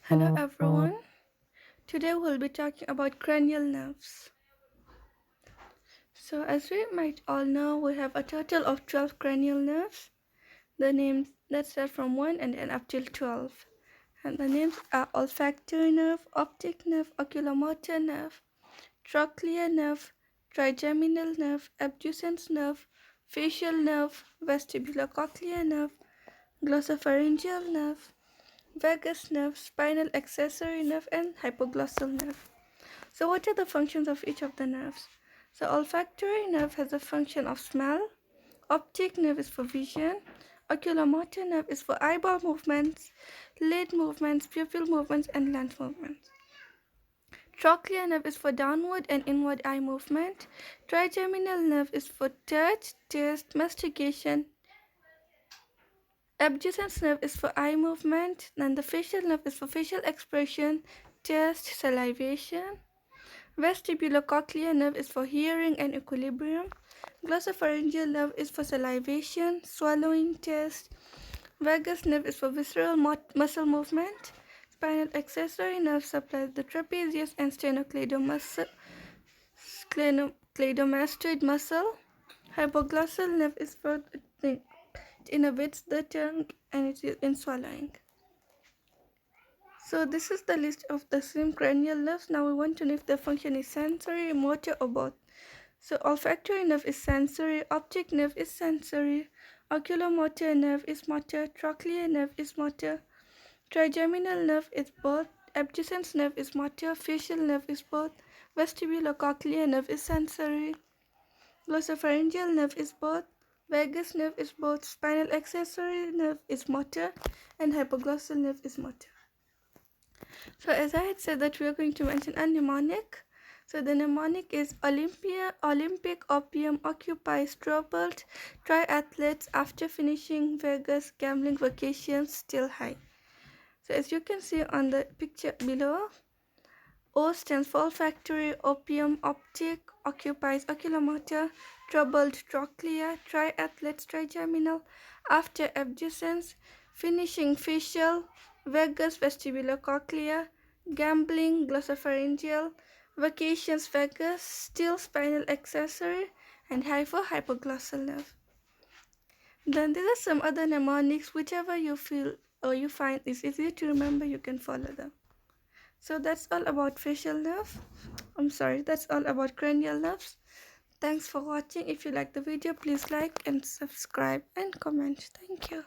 Hello everyone. Today we'll be talking about cranial nerves. So as we might all know, we have a total of 12 cranial nerves. The names that start from 1 and then up till 12. And the names are olfactory nerve, optic nerve, oculomotor nerve, trochlear nerve, trigeminal nerve, abducens nerve, facial nerve, vestibulocochlear nerve, glossopharyngeal nerve, vagus nerve, spinal accessory nerve, and hypoglossal nerve. So what are the functions of each of the nerves? So olfactory nerve has a function of smell, optic nerve is for vision, oculomotor nerve is for eyeball movements, lid movements, pupil movements, and lens movements. Trochlear nerve is for downward and inward eye movement. Trigeminal nerve is for touch, taste, mastication. Abducens nerve is for eye movement, and the facial nerve is for facial expression, taste, salivation. Vestibulocochlear nerve is for hearing and equilibrium. Glossopharyngeal nerve is for salivation, swallowing, taste. Vagus nerve is for visceral muscle movement. Spinal accessory nerve supplies the trapezius and sternocleidomastoid muscle. Hypoglossal nerve is for it innervates the tongue and it is in swallowing. So this is the list of the same cranial nerves. Now we want to know if the function is sensory, motor, or both. So olfactory nerve is sensory, optic nerve is sensory, oculomotor nerve is motor, trochlear nerve is motor, trigeminal nerve is both, abducens nerve is motor, facial nerve is both, vestibulocochlear nerve is sensory, glossopharyngeal nerve is both, vagus nerve is both, spinal accessory nerve is motor, and hypoglossal nerve is motor. So as I had said that we are going to mention a mnemonic. So the mnemonic is Olympic, opium, occupies, troubled, triathletes, after finishing Vegas, gambling, vacations, still high. So as you can see on the picture below, O stands for olfactory, opium, optic, occupies, oculomotor, troubled, trochlear, triathletes, trigeminal, after abducens, finishing facial, vagus, vestibulocochlear, gambling, glossopharyngeal, vacations, vagus, still spinal accessory, and hypoglossal nerve. Then there are some other mnemonics, whichever you feel or you find is easier to remember, you can follow them. So that's all about that's all about cranial nerves. Thanks for watching. If you like the video, please like and subscribe and comment. Thank you.